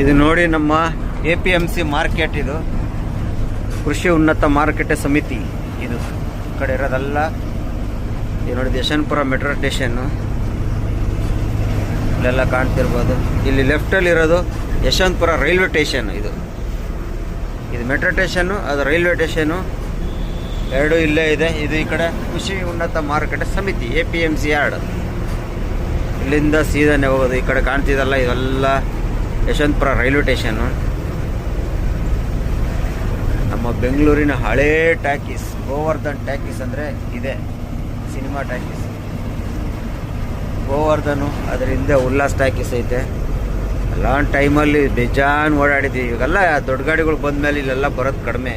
ಇದು ನೋಡಿ ನಮ್ಮ APMC ಮಾರ್ಕೆಟ್. ಇದು ಕೃಷಿ ಉನ್ನತ ಮಾರುಕಟ್ಟೆ ಸಮಿತಿ. ಇದು ಕಡೆ ಇರೋದಲ್ಲ. ಇದು ನೋಡಿ ಯಶವಂತಪುರ ಮೆಟ್ರೋ ಸ್ಟೇಷನ್ನು ಇಲ್ಲೆಲ್ಲ ಕಾಣ್ತಿರ್ಬೋದು. ಇಲ್ಲಿ ಲೆಫ್ಟಲ್ಲಿ ಇರೋದು ಯಶವಂತಪುರ ರೈಲ್ವೆ ಸ್ಟೇಷನ್. ಇದು ಮೆಟ್ರೋ ಸ್ಟೇಷನ್ನು, ಅದು ರೈಲ್ವೆ ಸ್ಟೇಷನ್ನು, ಎರಡು ಇಲ್ಲೇ ಇದೆ. ಇದು ಈ ಕಡೆ ಕೃಷಿ ಉನ್ನತ ಮಾರುಕಟ್ಟೆ ಸಮಿತಿ APMC ಯಾರ್ಡ್. ಇಲ್ಲಿಂದ ಸೀದಾನೆ ಹೋಗೋದು. ಈ ಕಡೆ ಕಾಣ್ತಿದಲ್ಲ, ಇವೆಲ್ಲ ಯಶವಂತಪುರ ರೈಲ್ವೆ ಸ್ಟೇಷನ್ನು. ನಮ್ಮ ಬೆಂಗಳೂರಿನ ಹಳೇ ಟ್ಯಾಕೀಸ್ ಗೋವರ್ಧನ್ ಟ್ಯಾಕೀಸ್ ಅಂದರೆ ಇದೆ, ಸಿನಿಮಾ ಟ್ಯಾಕೀಸ್ ಗೋವರ್ಧನು. ಅದರ ಹಿಂದೆ ಉಲ್ಲಾಸ್ ಟ್ಯಾಕೀಸ್ ಐತೆ. ಎಲ್ಲ ಟೈಮಲ್ಲಿ ಬೇಜಾನ್ ಓಡಾಡಿದ್ವಿ. ಇವಾಗೆಲ್ಲ ದೊಡ್ಡ ಗಾಡಿಗಳು ಬಂದಮೇಲೆ ಇಲ್ಲೆಲ್ಲ ಬರೋದು ಕಡಿಮೆ.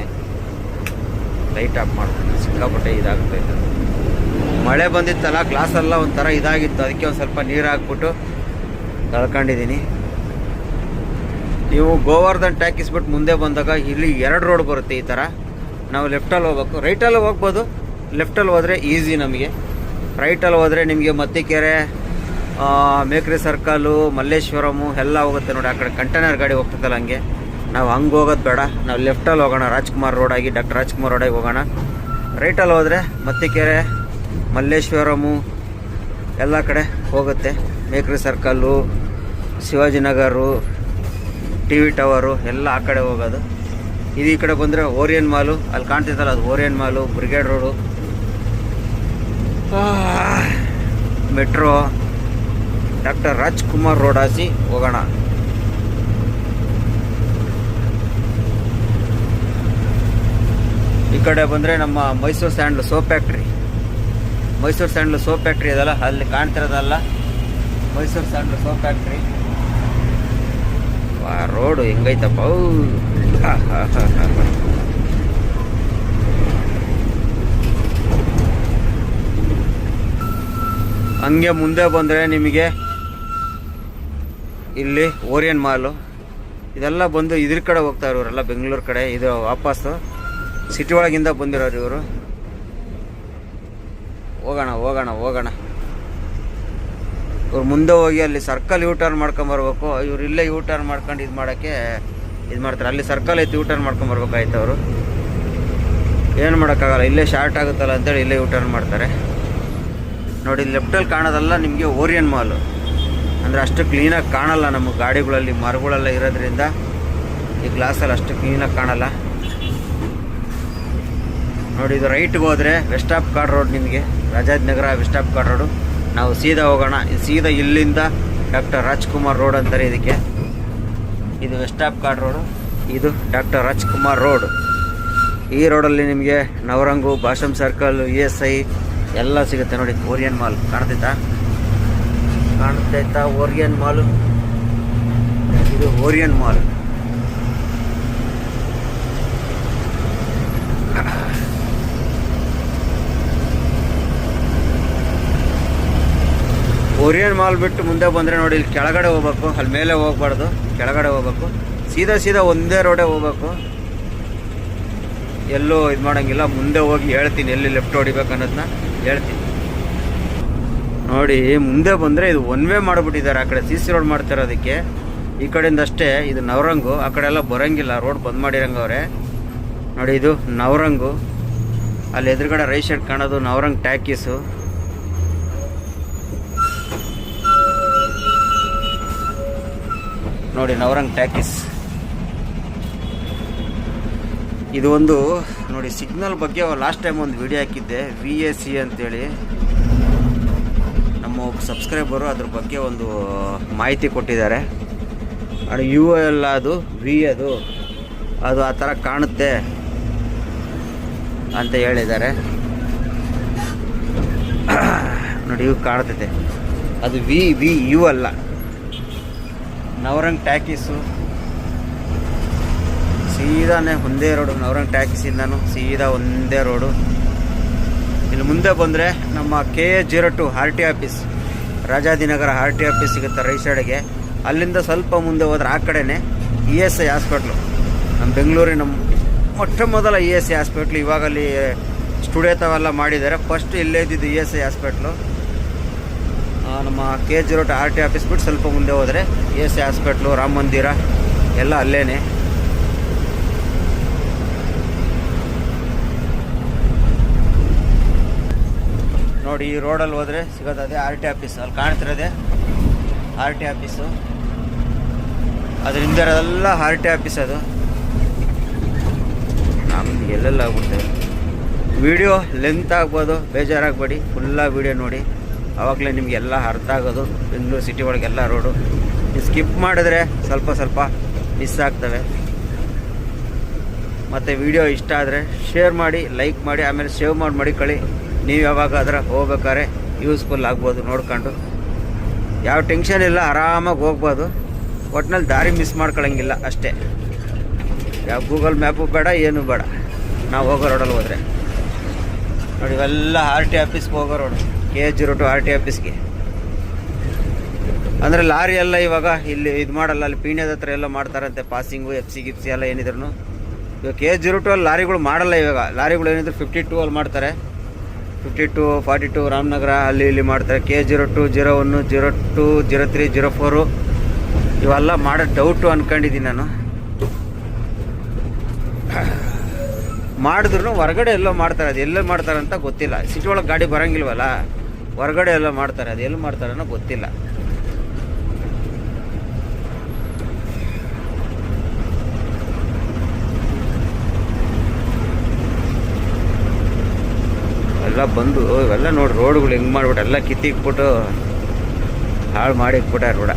ಲೈಟ್ ಆಫ್ ಮಾಡ್ಕೊಂಡು ಸಿಕ್ಕಾಪಟ್ಟೆ ಇದಾಗ್ತಾಯಿತ್ತು. ಮಳೆ ಬಂದಿತ್ತಲ್ಲ, ಗ್ಲಾಸೆಲ್ಲ ಒಂಥರ ಇದಾಗಿತ್ತು. ಅದಕ್ಕೆ ಒಂದು ಸ್ವಲ್ಪ ನೀರು ಹಾಕ್ಬಿಟ್ಟು ಕಳ್ಕೊಂಡಿದ್ದೀನಿ. ನೀವು ಗೋವರ್ಧನ್ ಟ್ಯಾಕೀಸ್ ಬಿಟ್ಟು ಮುಂದೆ ಬಂದಾಗ ಇಲ್ಲಿ 2 ರೋಡ್ ಬರುತ್ತೆ. ಈ ಥರ ನಾವು ಲೆಫ್ಟಲ್ಲಿ ಹೋಗ್ಬೇಕು, ರೈಟಲ್ಲಿ ಹೋಗ್ಬೋದು. ಲೆಫ್ಟಲ್ಲಿ ಹೋದರೆ ಈಸಿ ನಮಗೆ. ರೈಟಲ್ಲಿ ಹೋದರೆ ನಿಮಗೆ ಮತ್ತಿಕೆರೆ, ಮೇಕ್ರಿ ಸರ್ಕಲ್ಲು, ಮಲ್ಲೇಶ್ವರಮು ಎಲ್ಲ ಹೋಗುತ್ತೆ ನೋಡಿ. ಆ ಕಡೆ ಕಂಟೈನರ್ ಗಾಡಿ ಹೋಗ್ತದಲ್ಲ, ಹಂಗೆ ನಾವು ಹಂಗೆ ಹೋಗೋದು ಬೇಡ. ನಾವು ಲೆಫ್ಟಲ್ಲಿ ಹೋಗೋಣ, ರಾಜ್ಕುಮಾರ್ ರೋಡಾಗಿ, ಡಾಕ್ಟರ್ ರಾಜ್ಕುಮಾರ್ ರೋಡಾಗಿ ಹೋಗೋಣ. ರೈಟಲ್ಲಿ ಹೋದರೆ ಮತ್ತಿಕೆರೆ, ಮಲ್ಲೇಶ್ವರಮು ಎಲ್ಲ ಕಡೆ ಹೋಗುತ್ತೆ. ಮೇಕ್ರಿ ಸರ್ಕಲ್ಲು, ಶಿವಾಜಿನಗರು, TV ಟವರು ಎಲ್ಲ ಆ ಕಡೆ ಹೋಗೋದು. ಇದು ಈ ಕಡೆ ಬಂದರೆ ಓರಿಯನ್ ಮಾಲು. ಅಲ್ಲಿ ಕಾಣ್ತಿದ್ದಲ್ಲ, ಅದು Orion mall. Brigade road, metro, doctor Rajkumar road ಹಾಸಿ ಹೋಗೋಣ. ಈ ಕಡೆ ಬಂದರೆ ನಮ್ಮ Mysore sandal soap factory. Mysore sandal soap factory ಅದಲ್ಲ, ಅಲ್ಲಿ ಕಾಣ್ತಿರೋದಲ್ಲ Mysore sandal soap factory. Road ಹೆಂಗೈತಪ್ಪ. ಹಂಗೆ ಮುಂದೆ ಬಂದರೆ ನಿಮಗೆ ಇಲ್ಲಿ ಓರಿಯನ್ ಮಾಲು. ಇದೆಲ್ಲ ಬಂದು ಇದ್ರ ಕಡೆ ಹೋಗ್ತಾರೆ ಇವರೆಲ್ಲ, ಬೆಂಗಳೂರು ಕಡೆ. ಇದು ವಾಪಸ್ಸು ಸಿಟಿ ಒಳಗಿಂದ ಬಂದಿರೋರು ಇವರು. ಹೋಗೋಣ ಹೋಗೋಣ ಹೋಗೋಣ. ಇವ್ರು ಮುಂದೆ ಹೋಗಿ ಅಲ್ಲಿ ಸರ್ಕಲ್ ಯೂ ಟರ್ನ್ ಮಾಡ್ಕೊಂಬರ್ಬೇಕು. ಇವ್ರು ಇಲ್ಲೇ ಯೂ ಟರ್ನ್ ಮಾಡ್ಕೊಂಡು ಇದು ಮಾಡೋಕ್ಕೆ ಇದು ಮಾಡ್ತಾರೆ. ಅಲ್ಲಿ ಸರ್ಕಲ್ ಐತಿ, ಯೂ ಟರ್ನ್ ಮಾಡ್ಕೊಂಬರ್ಬೇಕಾಯ್ತು ಅವರು. ಏನು ಮಾಡೋಕ್ಕಾಗಲ್ಲ, ಇಲ್ಲೇ ಶಾರ್ಟ್ ಆಗುತ್ತಲ್ಲ ಅಂತೇಳಿ ಇಲ್ಲೇ ಯೂ ಟರ್ನ್ ಮಾಡ್ತಾರೆ ನೋಡಿ. ಲೆಫ್ಟಲ್ಲಿ ಕಾಣೋದಲ್ಲ ನಿಮಗೆ ಓರಿಯನ್ ಮಾಲು. ಅಂದರೆ ಅಷ್ಟು ಕ್ಲೀನಾಗಿ ಕಾಣಲ್ಲ ನಮಗೆ ಗಾಡಿಗಳಲ್ಲಿ, ಮರಗಳೆಲ್ಲ ಇರೋದ್ರಿಂದ ಈ ಗ್ಲಾಸಲ್ಲಿ ಅಷ್ಟು ಕ್ಲೀನಾಗಿ ಕಾಣಲ್ಲ ನೋಡಿ. ಇದು ರೈಟ್ಗೆ ಹೋದರೆ ವೆಸ್ಟ್ ಆಫ್ ಕಾರ್ಡ್ ರೋಡ್, ನಿಮಗೆ Rajajinagar west of Chord Road. ನಾವು ಸೀದಾ ಹೋಗೋಣ. ಸೀದಾ ಇಲ್ಲಿಂದ ಡಾಕ್ಟರ್ ರಾಜ್ಕುಮಾರ್ ರೋಡ್ ಅಂತಾರೆ ಇದಕ್ಕೆ. ಇದು ವೆಸ್ಟ್ ಆಫ್ ಕಾರ್ಡ್ ರೋಡು, ಇದು ಡಾಕ್ಟರ್ ರಾಜ್ಕುಮಾರ್ ರೋಡ್. ಈ ರೋಡಲ್ಲಿ ನಿಮಗೆ ನವರಂಗು, ಭಾಷಮ್ ಸರ್ಕಲ್, ESI ಎಲ್ಲ ಸಿಗುತ್ತೆ ನೋಡಿ. ಓರಿಯನ್ ಮಾಲ್ ಕಾಣ್ತೈತಾ ಓರಿಯನ್ ಮಾಲು. ಇದು ಓರಿಯನ್ ಮಾಲ್. ಓರಿಯನ್ ಮಾಲ್ ಬಿಟ್ಟು ಮುಂದೆ ಬಂದರೆ ನೋಡಿ, ಇಲ್ಲಿ ಕೆಳಗಡೆ ಹೋಗ್ಬೇಕು. ಅಲ್ಲಿ ಮೇಲೆ ಹೋಗ್ಬಾರ್ದು, ಕೆಳಗಡೆ ಹೋಗ್ಬೇಕು. ಸೀದಾ ಒಂದೇ ರೋಡೇ ಹೋಗ್ಬೇಕು. ಎಲ್ಲೂ ಇದು ಮಾಡೋಂಗಿಲ್ಲ. ಮುಂದೆ ಹೋಗಿ ಹೇಳ್ತೀನಿ ಎಲ್ಲಿ ಲೆಫ್ಟ್ ಹೊಡಿಬೇಕು ಅನ್ನೋದನ್ನ ಹೇಳ್ತೀನಿ ನೋಡಿ. ಮುಂದೆ ಬಂದರೆ ಇದು ಒನ್ ವೇ ಮಾಡಿಬಿಟ್ಟಿದ್ದಾರೆ. ಆ ಕಡೆ CC ರೋಡ್ ಮಾಡ್ತಿರೋದಕ್ಕೆ ಈ ಕಡೆಯಿಂದ ಅಷ್ಟೇ. ಇದು ನವರಂಗು, ಆ ಕಡೆ ಎಲ್ಲ ಬರೋಂಗಿಲ್ಲ, ರೋಡ್ ಬಂದ್ ಮಾಡಿರಂಗವ್ರೆ ನೋಡಿ. ಇದು ನವರಂಗು. ಅಲ್ಲಿ ಎದುರುಗಡೆ ರೈಟ್ ಸೈಡ್ ಕಾಣೋದು ನವರಂಗ್ ಟ್ಯಾಕೀಸು. ನೋಡಿ ನವರಂಗ್ ಟ್ಯಾಕೀಸ್. ಇದು ಒಂದು ನೋಡಿ ಸಿಗ್ನಲ್ ಬಗ್ಗೆ ಲಾಸ್ಟ್ ಟೈಮ್ ಒಂದು ವಿಡಿಯೋ ಹಾಕಿದ್ದೆ, VAC ಅಂತೇಳಿ. ನಮ್ಮ ಸಬ್ಸ್ಕ್ರೈಬರು ಅದ್ರ ಬಗ್ಗೆ ಒಂದು ಮಾಹಿತಿ ಕೊಟ್ಟಿದ್ದಾರೆ. ಅದು UL ಅದು V ಅದು ಆ ಥರ ಕಾಣುತ್ತೆ ಅಂತ ಹೇಳಿದ್ದಾರೆ ನೋಡಿ. ಇವು ಕಾಣ್ತೈತೆ, ಅದು VU ಅಲ್ಲ. ನವರಂಗ್ ಟ್ಯಾಕೀಸು ಸೀದಾನೆ ಒಂದೇ ರೋಡು. ನವರಂಗ್ ಟ್ಯಾಕೀಸಿಂದನೂ ಸೀದಾ ಒಂದೇ ರೋಡು. ಇಲ್ಲಿ ಮುಂದೆ ಬಂದರೆ ನಮ್ಮ KA02 RT office, Rajajinagar RT office ಸಿಗುತ್ತೆ ರೈಟ್ ಸೈಡ್ಗೆ. ಅಲ್ಲಿಂದ ಸ್ವಲ್ಪ ಮುಂದೆ ಹೋದ್ರೆ ಆ ಕಡೆನೇ ESI ಹಾಸ್ಪಿಟ್ಲು, ನಮ್ಮ ಬೆಂಗಳೂರಿನ ಮೊಟ್ಟ ಮೊದಲ ESI ಹಾಸ್ಪಿಟ್ಲು. ಇವಾಗಲ್ಲಿ ಸ್ಟುಡಿಯೋ ತಾವೆಲ್ಲ ಮಾಡಿದ್ದಾರೆ. ಫಸ್ಟ್ ಇಲ್ಲೇ ಇದ್ದಿದ್ದು ESI ಹಾಸ್ಪಿಟ್ಲು. ನಮ್ಮ KG ರೋಡ್ RT ಆಫೀಸ್ ಬಿಟ್ಟು ಸ್ವಲ್ಪ ಮುಂದೆ ಹೋದರೆ ESI ಹಾಸ್ಪಿಟ್ಲು, ರಾಮ ಮಂದಿರ ಎಲ್ಲ ಅಲ್ಲೇನೆ. ನೋಡಿ ಈ ರೋಡಲ್ಲಿ ಹೋದರೆ ಸಿಗೋದು ಅದೇ RT ಆಫೀಸ್. ಅಲ್ಲಿ ಕಾಣ್ತಿರೋದೆ RT ಆಫೀಸು. ಅದ್ರ ಹಿಂದೆ ಇರೋದೆಲ್ಲ RT ಆಫೀಸ್. ಅದು ನಮ್ದು ಎಲ್ಲೆಲ್ಲ ಆಗುತ್ತೆ. ವಿಡಿಯೋ ಲೆಂತ್ ಆಗ್ಬೋದು, ಬೇಜಾರಾಗಬೇಡಿ, ಫುಲ್ಲಾಗಿ ವಿಡಿಯೋ ನೋಡಿ, ಆವಾಗಲೇ ನಿಮಗೆಲ್ಲ ಅರ್ಥ ಆಗೋದು. ಬೆಂಗಳೂರು ಸಿಟಿ ಒಳಗೆಲ್ಲ ರೋಡು ಸ್ಕಿಪ್ ಮಾಡಿದ್ರೆ ಸ್ವಲ್ಪ ಮಿಸ್ ಆಗ್ತವೆ. ಮತ್ತು ವಿಡಿಯೋ ಇಷ್ಟ ಆದರೆ ಶೇರ್ ಮಾಡಿ, ಲೈಕ್ ಮಾಡಿ, ಆಮೇಲೆ ಸೇವ್ ಮಾಡಿ ಕಳಿ. ನೀವು ಯಾವಾಗ ಅದರ ಹೋಗ್ಬೇಕಾದ್ರೆ ಯೂಸ್ಫುಲ್ ಆಗ್ಬೋದು ನೋಡ್ಕೊಂಡು. ಯಾವ ಟೆನ್ಷನ್ ಇಲ್ಲ, ಆರಾಮಾಗಿ ಹೋಗ್ಬೋದು. ಒಟ್ಟಿನಲ್ಲಿ ದಾರಿ ಮಿಸ್ ಮಾಡ್ಕೊಳಂಗಿಲ್ಲ ಅಷ್ಟೇ. ಯಾವ ಗೂಗಲ್ ಮ್ಯಾಪು ಬೇಡ, ಏನೂ ಬೇಡ. ನಾವು ಹೋಗೋ ರೋಡಲ್ಲಿ ಹೋದರೆ ನೋಡಿ ಇವೆಲ್ಲ RT ಆಫೀಸ್ಗೆ ಹೋಗೋ ರೋಡು. KG ರೋಡು RT ಆಫೀಸ್ಗೆ ಅಂದರೆ ಲಾರಿ ಎಲ್ಲ ಇವಾಗ ಇಲ್ಲಿ ಇದು ಮಾಡಲ್ಲ. ಅಲ್ಲಿ ಪೀಣ್ಯದ ಹತ್ರ ಎಲ್ಲ ಮಾಡ್ತಾರಂತೆ ಪಾಸಿಂಗು, FC ಗಿಪ್ಸಿ ಎಲ್ಲ ಏನಿದ್ರು. ಇವಾಗ KG ರೋಡು ಅಲ್ಲಿ ಲಾರಿಗಳು ಮಾಡಲ್ಲ. ಇವಾಗ ಲಾರಿಗಳು ಏನಿದ್ರು 52 ಅಲ್ಲಿ ಮಾಡ್ತಾರೆ. 52, 42 ರಾಮನಗರ ಅಲ್ಲಿ ಇಲ್ಲಿ ಮಾಡ್ತಾರೆ. KG ರೋಡು 01, 02, 03, 04 ಇವೆಲ್ಲ ಮಾಡೋ ಡೌಟು ಅಂದ್ಕೊಂಡಿದ್ದೀನಿ ನಾನು. ಮಾಡಿದ್ರು ಹೊರಗಡೆ ಎಲ್ಲೋ ಮಾಡ್ತಾರೆ. ಅದು ಎಲ್ಲೋ ಮಾಡ್ತಾರೆ ಅಂತ ಗೊತ್ತಿಲ್ಲ. ಸಿಟಿ ಒಳಗೆ ಗಾಡಿ ಬರೋಂಗಿಲ್ವಲ್ಲ, ಹೊರಗಡೆ ಎಲ್ಲ ಮಾಡ್ತಾರೆ. ಅದು ಎಲ್ಲಿ ಮಾಡ್ತಾರೆ ಅನ್ನೋ ಗೊತ್ತಿಲ್ಲ. ಎಲ್ಲ ಬಂದು ಇವೆಲ್ಲ ನೋಡಿ ರೋಡ್ಗಳು ಹೆಂಗೆ ಮಾಡ್ಬಿಟ್ಟು ಎಲ್ಲ ಕಿತ್ತಿಕ್ಬಿಟ್ಟು ಹಾಳು ಮಾಡಿ ಇಕ್ಬಿಟ್ಟಾರೆ ರೋಡ.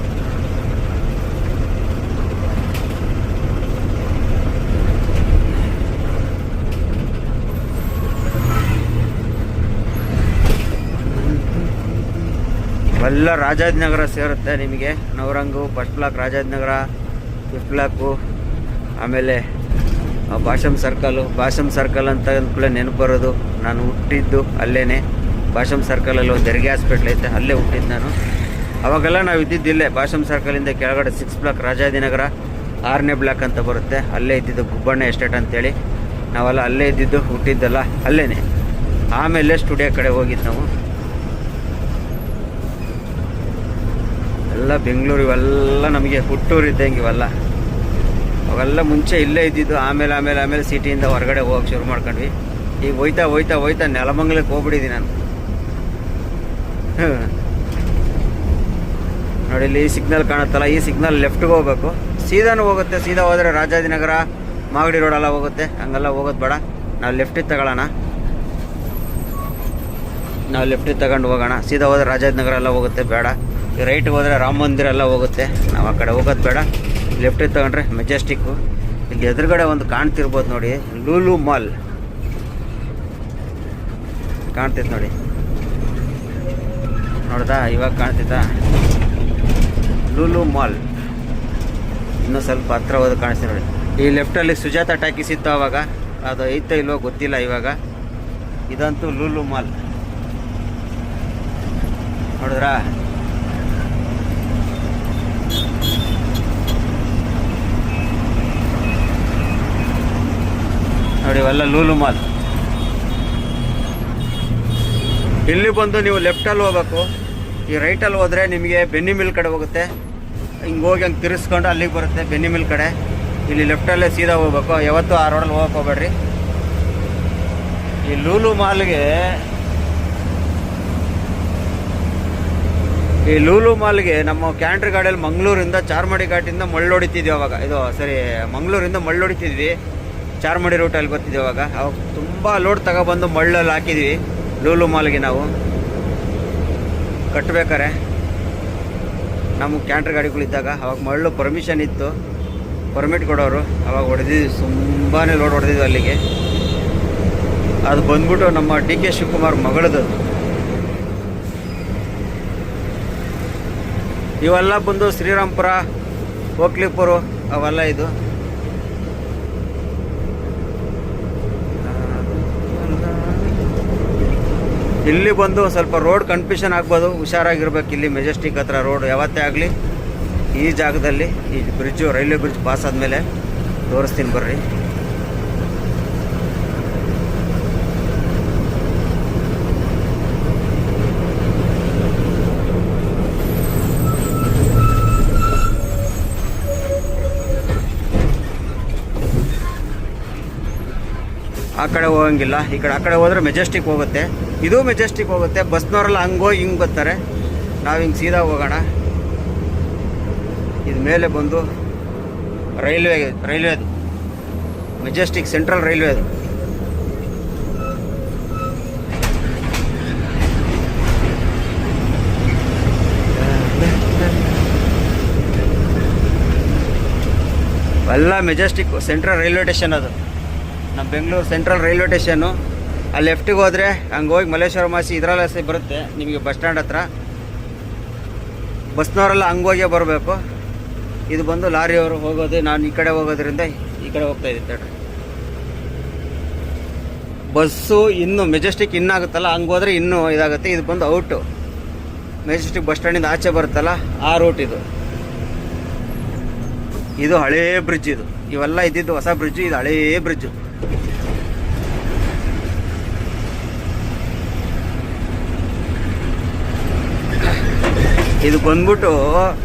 ಎಲ್ಲ ರಾಜಾಜಿನಗರ ಸೇರುತ್ತೆ ನಿಮಗೆ. Navrang, first block Rajajinagar, 5th block, ಆಮೇಲೆ ಭಾಷಮ್ ಸರ್ಕಲ್ ಅಂತ ಅಂದ್ಕೂಳೆ ನೆನಪು ಬರೋದು. ನಾನು ಹುಟ್ಟಿದ್ದು ಅಲ್ಲೇ ಭಾಷಮ್ ಸರ್ಕಲಲ್ಲಿ ಒಂದು ಹೆರಿಗೆ ಹಾಸ್ಪಿಟ್ಲ್ ಐತೆ, ಅಲ್ಲೇ ಹುಟ್ಟಿದ್ದು ನಾನು. ಅವಾಗೆಲ್ಲ ನಾವು ಇದ್ದಿದ್ದಿಲ್ಲೇ ಭಾಷಮ್ ಸರ್ಕಲಿಂದ ಕೆಳಗಡೆ 6th ಬ್ಲಾಕ್ ರಾಜಾಜಿನಗರ 6ನೇ ಬ್ಲಾಕ್ ಅಂತ ಬರುತ್ತೆ. ಅಲ್ಲೇ ಇದ್ದಿದ್ದು ಗುಬ್ಬಣ್ಣ ಎಸ್ಟೇಟ್ ಅಂತೇಳಿ. ನಾವೆಲ್ಲ ಅಲ್ಲೇ ಇದ್ದಿದ್ದು, ಹುಟ್ಟಿದ್ದಲ್ಲ ಅಲ್ಲೇ. ಆಮೇಲೆ ಸ್ಟುಡಿಯೋ ಕಡೆ ಹೋಗಿದ್ದು ನಾವು. ಎಲ್ಲ ಬೆಂಗಳೂರು ಇವೆಲ್ಲ ನಮಗೆ ಹುಟ್ಟೂರು ಇದ್ದಂಗೆ ಇವೆಲ್ಲ. ಅವೆಲ್ಲ ಮುಂಚೆ ಇಲ್ಲೇ ಇದ್ದಿದ್ದು. ಆಮೇಲೆ ಸಿಟಿಯಿಂದ ಹೊರಗಡೆ ಹೋಗಕ್ಕೆ ಶುರು ಮಾಡ್ಕೊಂಡ್ವಿ. ಈಗ ಹೋಯ್ತಾ ನೆಲಮಂಗಲಕ್ಕೆ ಹೋಗ್ಬಿಟ್ಟಿದ್ದೀನಿ ನಾನು. ನೋಡಿ ಇಲ್ಲಿ ಈ ಸಿಗ್ನಲ್ ಕಾಣುತ್ತಲ್ಲ, ಈ ಸಿಗ್ನಲ್ ಲೆಫ್ಟ್ಗೆ ಹೋಗ್ಬೇಕು. ಸೀದಾನು ಹೋಗುತ್ತೆ. ಸೀದಾ ಹೋದರೆ ರಾಜಾಜಿನಗರ, ಮಾಗಡಿ ರೋಡೆಲ್ಲ ಹೋಗುತ್ತೆ. ಹಂಗೆಲ್ಲ ಹೋಗೋದು ಬೇಡ. ನಾವು ಲೆಫ್ಟಿಗೆ ತಗೊಳ್ಳೋಣ. ನಾವು ಲೆಫ್ಟಿಗೆ ತಗೊಂಡು ಹೋಗೋಣ. ಸೀದಾ ಹೋದರೆ ರಾಜಾಜಿನಗರ ಎಲ್ಲ ಹೋಗುತ್ತೆ, ಬೇಡ. ಈ ರೈಟ್ಗೆ ಹೋದರೆ ರಾಮ ಮಂದಿರ ಎಲ್ಲ ಹೋಗುತ್ತೆ. ನಾವು ಆ ಕಡೆ ಹೋಗೋದು ಬೇಡ. ಲೆಫ್ಟಿಗೆ ತಗೊಂಡ್ರೆ ಮೆಜೆಸ್ಟಿಕ್ಕು. ಇಲ್ಲಿ ಎದುರುಗಡೆ ಒಂದು ಕಾಣ್ತಿರ್ಬೋದು ನೋಡಿ, ಲೂಲು ಮಾಲ್ ಕಾಣ್ತೈತೆ ನೋಡಿ. ನೋಡ್ದಾ, ಇವಾಗ ಕಾಣ್ತೈತಾ ಲೂಲು ಮಾಲ್. ಇನ್ನೂ ಸ್ವಲ್ಪ ಹತ್ರ ಹೋದ ಕಾಣಿಸ್ತೀವಿ ನೋಡಿ. ಈ ಲೆಫ್ಟಲ್ಲಿ ಸುಜಾತ ಟಾಕೀಸ್ ಇತ್ತು ಅವಾಗ, ಅದು ಐತೋ ಇಲ್ವೋ ಗೊತ್ತಿಲ್ಲ ಇವಾಗ. ಇದಂತೂ ಲೂಲು ಮಾಲ್ ನೋಡಿದ್ರಾ. ನೋಡಿ ಇವೆಲ್ಲ ಲೂಲು ಮಾಲ್. ಇಲ್ಲಿ ಬಂದು ನೀವು ಲೆಫ್ಟಲ್ಲಿ ಹೋಗ್ಬೇಕು. ಈ ರೈಟಲ್ಲಿ ಹೋದರೆ ನಿಮಗೆ ಬೆನ್ನಿ ಮಿಲ್ ಕಡೆ ಹೋಗುತ್ತೆ. ಹಿಂಗೆ ಹೋಗಿ ಹಂಗೆ ತಿರ್ಸ್ಕೊಂಡು ಅಲ್ಲಿಗೆ ಬರುತ್ತೆ ಬೆನ್ನಿ ಮಿಲ್ ಕಡೆ. ಇಲ್ಲಿ ಲೆಫ್ಟಲ್ಲೇ ಸೀದಾ ಹೋಗ್ಬೇಕು. ಯಾವತ್ತೂ ಆ ರೋಡಲ್ಲಿ ಹೋಗಕ್ಕೆ ಹೋಗ್ಬೇಡ್ರಿ. ಈ ಲೂಲು ಮಾಲ್ಗೆ ನಮ್ಮ ಕ್ಯಾಂಟ್ರಿ ಗಾಡಿಯಲ್ಲಿ ಮಂಗಳೂರಿಂದ ಚಾರ್ಮಾಡಿ ಘಾಟಿಂದ ಮಳ್ಳೊಡಿತಿದ್ವಿ ಅವಾಗ. ಮಂಗಳೂರಿಂದ ಮಳ್ಳೊಡಿತಿದ್ವಿ. ಚಾರ್ಮಾಡಿ ರೂಟಲ್ಲಿ ಬರ್ತಿದ್ವಿ ಅವಾಗ ತುಂಬ ಲೋಡ್ ತಗೊಬಂದು ಮಳ್ಳಲ್ಲಿ ಹಾಕಿದ್ವಿ ಲೂಲು ಮಾಲ್ಗೆ. ನಾವು ಕಟ್ಟಬೇಕಾರೆ ನಮ್ಮ ಕ್ಯಾಂಟ್ರ್ ಗಾಡಿಗಳಿದ್ದಾಗ ಅವಾಗ ಮಳ್ಳು ಪರ್ಮಿಷನ್ ಇತ್ತು, ಪರ್ಮಿಟ್ ಕೊಡೋರು. ಅವಾಗ ಹೊಡೆದಿದ್ವಿ, ತುಂಬಾ ಲೋಡ್ ಹೊಡೆದಿದ್ವಿ ಅಲ್ಲಿಗೆ. ಅದು ಬಂದ್ಬಿಟ್ಟು ನಮ್ಮ DK ಶಿವಕುಮಾರ್ ಮಗಳದು. ಇವೆಲ್ಲ ಬಂದು ಶ್ರೀರಾಮ್ಪುರ, ಓಕ್ಲಿಪುರ ಅವೆಲ್ಲ ಇದು. ಇಲ್ಲಿ ಬಂದು ಸ್ವಲ್ಪ ರೋಡ್ ಕನ್ಫ್ಯೂಷನ್ ಆಗ್ಬೋದು, ಹುಷಾರಾಗಿರ್ಬೇಕು. ಇಲ್ಲಿ ಮೆಜೆಸ್ಟಿಕ್ ಹತ್ರ ರೋಡ್ ಯಾವತ್ತೇ ಆಗಲಿ ಈ ಜಾಗದಲ್ಲಿ, ಈ ಬ್ರಿಡ್ಜು ರೈಲ್ವೆ ಬ್ರಿಡ್ಜ್ ಪಾಸ್ ಆದಮೇಲೆ ತೋರಿಸ್ತೀನಿ ಬರ್ರಿ. ಆ ಕಡೆ ಹೋಗಂಗಿಲ್ಲ, ಆ ಕಡೆ ಹೋದ್ರೆ ಮೆಜೆಸ್ಟಿಕ್ ಹೋಗುತ್ತೆ, ಇದು ಮೆಜೆಸ್ಟಿಕ್ ಹೋಗುತ್ತೆ. ಬಸ್ನವರೆಲ್ಲ ಹಂಗೆ ಹೋಗಿ ಹಿಂಗೆ ಬರ್ತಾರೆ, ನಾವು ಹಿಂಗೆ ಸೀದಾ ಹೋಗೋಣ. ಇದು ಮೇಲೆ ಬಂದು ರೈಲ್ವೆ ಅದು ಮೆಜೆಸ್ಟಿಕ್ ಸೆಂಟ್ರಲ್ ರೈಲ್ವೆ ಅದು. ಎಲ್ಲ ಮೆಜೆಸ್ಟಿಕ್ ಸೆಂಟ್ರಲ್ ರೈಲ್ವೆ ಸ್ಟೇಷನ್ ಅದು, ನಮ್ಮ ಬೆಂಗಳೂರು ಸೆಂಟ್ರಲ್ ರೈಲ್ವೆ ಸ್ಟೇಷನ್ನು. ಅಲ್ಲಿ ಲೆಫ್ಟಿಗೆ ಹೋದರೆ ಹಂಗೆ ಹೋಗಿ ಮಲ್ಲೇಶ್ವರ ಮಾಸಿ ಇದರಲ್ಲೇ ಬರುತ್ತೆ ನಿಮಗೆ ಬಸ್ ಸ್ಟ್ಯಾಂಡ್ ಹತ್ರ. ಬಸ್ನವರೆಲ್ಲ ಹಂಗೋಗೇ ಬರಬೇಕು. ಇದು ಬಂದು ಲಾರಿಯವರು ಹೋಗೋದು, ನಾನು ಈ ಕಡೆ ಹೋಗೋದ್ರಿಂದ ಈ ಕಡೆ ಹೋಗ್ತಾ ಇದ್ದೀನಿ ತಡ್ರಿ. ಬಸ್ಸು ಇನ್ನು ಮೆಜೆಸ್ಟಿಕ್ ಇನ್ನಾಗುತ್ತಲ್ಲ, ಹಂಗೆ ಹೋದರೆ ಇನ್ನೂ ಇದಾಗುತ್ತೆ. ಇದು ಬಂದು ಔಟು, ಮೆಜೆಸ್ಟಿಕ್ ಬಸ್ ಸ್ಟ್ಯಾಂಡಿಂದ ಆಚೆ ಬರುತ್ತಲ್ಲ ಆ ರೂಟ್ ಇದು. ಇದು ಹಳೇ ಬ್ರಿಡ್ಜ್, ಇದು ಇವೆಲ್ಲ ಇದ್ದಿದ್ದು ಹೊಸ ಬ್ರಿಡ್ಜು, ಇದು ಹಳೇ ಬ್ರಿಡ್ಜು. ಇದು ಬಂದ್ಬಿಟ್ಟು